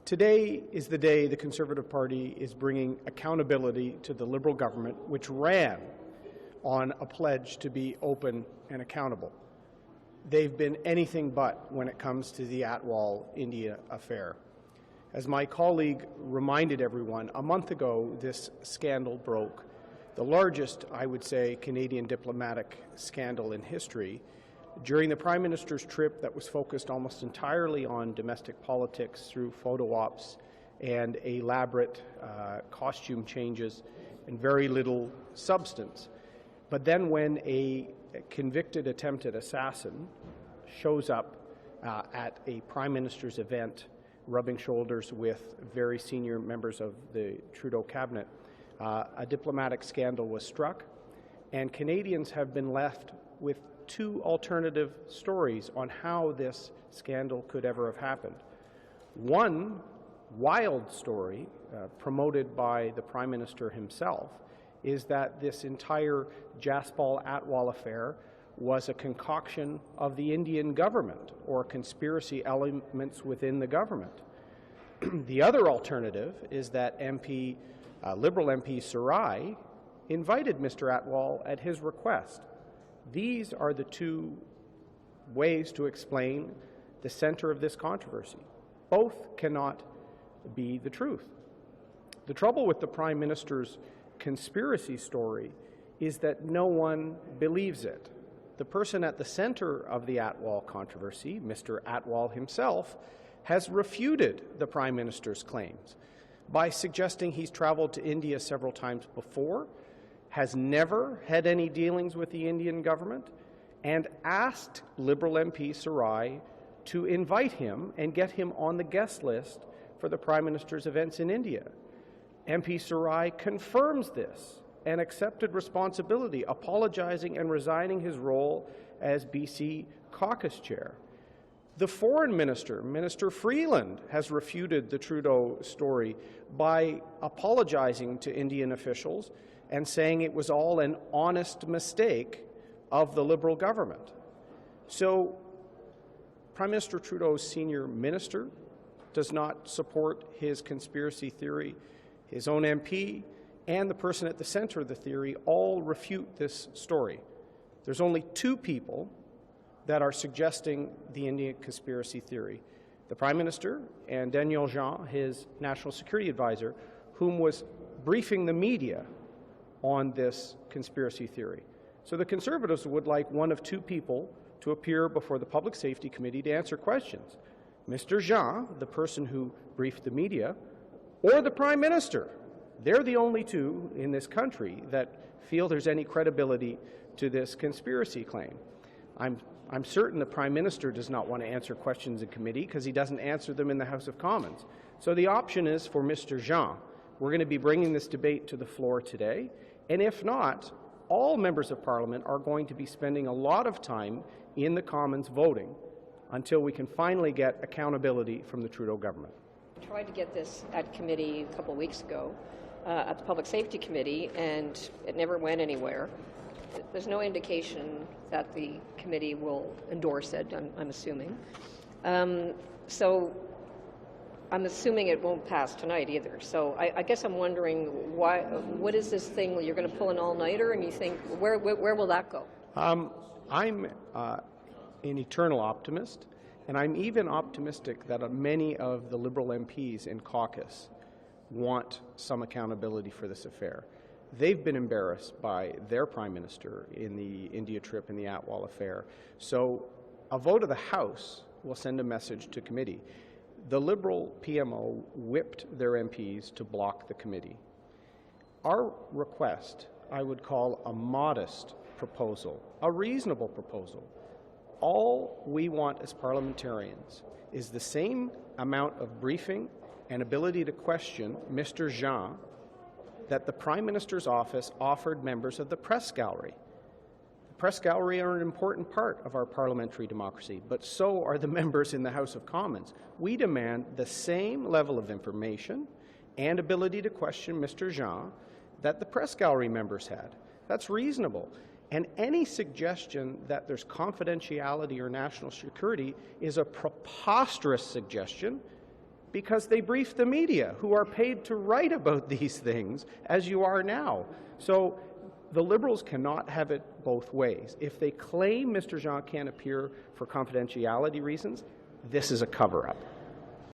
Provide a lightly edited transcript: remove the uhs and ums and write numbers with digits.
Today is the day the Conservative Party is bringing accountability to the Liberal government, which ran on a pledge to be open and accountable. They've been anything but when it comes to the Atwal India affair. As my colleague reminded everyone, a month ago this scandal broke, the largest, I would say, Canadian diplomatic scandal in history, during the Prime Minister's trip that was focused almost entirely on domestic politics through photo ops and elaborate costume changes and very little substance. But then when a convicted attempted assassin shows up at a Prime Minister's event, rubbing shoulders with very senior members of the Trudeau cabinet, a diplomatic scandal was struck, and Canadians have been left with two alternative stories on how this scandal could ever have happened. One wild story, promoted by the Prime Minister himself, is that this entire Jaspal Atwal affair was a concoction of the Indian government or conspiracy elements within the government. The other alternative is that Liberal MP Sarai invited Mr. Atwal at his request. These are the two ways to explain the center of this controversy. Both cannot be the truth. The trouble with the Prime Minister's conspiracy story is that no one believes it. The person at the center of the Atwal controversy, Mr. Atwal himself, has refuted the Prime Minister's claims by suggesting he's traveled to India several times before, has never had any dealings with the Indian government, and asked Liberal MP Sarai to invite him and get him on the guest list for the Prime Minister's events in India. MP Sarai confirms this and accepted responsibility, apologizing and resigning his role as BC caucus chair. The Foreign Minister, Minister Freeland, has refuted the Trudeau story by apologizing to Indian officials and saying it was all an honest mistake of the Liberal government. So Prime Minister Trudeau's senior minister does not support his conspiracy theory. His own MP and the person at the center of the theory all refute this story. There's only two people that are suggesting the Indian conspiracy theory: the Prime Minister and Daniel Jean, his national security advisor, whom was briefing the media on this conspiracy theory. So the Conservatives would like one of two people to appear before the Public Safety Committee to answer questions: Mr. Jean, the person who briefed the media, or the Prime Minister. They're the only two in this country that feel there's any credibility to this conspiracy claim. I'm certain the Prime Minister does not want to answer questions in committee because he doesn't answer them in the House of Commons. So the option is for Mr. Jean. We're going to be bringing this debate to the floor today, and if not, all members of Parliament are going to be spending a lot of time in the Commons voting until we can finally get accountability from the Trudeau government. I tried to get this at committee a couple of weeks ago at the Public Safety Committee, and it never went anywhere. There's no indication that the committee will endorse it, I'm assuming. So I'm assuming it won't pass tonight either. So I guess I'm wondering what is this thing? You're going to pull an all-nighter, and you think where will that go? I'm an eternal optimist, and I'm even optimistic that many of the Liberal MPs in caucus want some accountability for this affair. They've been embarrassed by their Prime Minister in the India trip and the Atwal affair. So a vote of the House will send a message to committee. The Liberal PMO whipped their MPs to block the committee. Our request, I would call a modest proposal, a reasonable proposal. All we want as parliamentarians is the same amount of briefing and ability to question Mr. Jean that the Prime Minister's office offered members of the press gallery. The press gallery are an important part of our parliamentary democracy, but so are the members in the House of Commons. We demand the same level of information and ability to question Mr. Jean that the press gallery members had. That's reasonable. And any suggestion that there's confidentiality or national security is a preposterous suggestion because they brief the media, who are paid to write about these things, as you are now. So the Liberals cannot have it both ways. If they claim Mr. Jean can't appear for confidentiality reasons, this is a cover-up.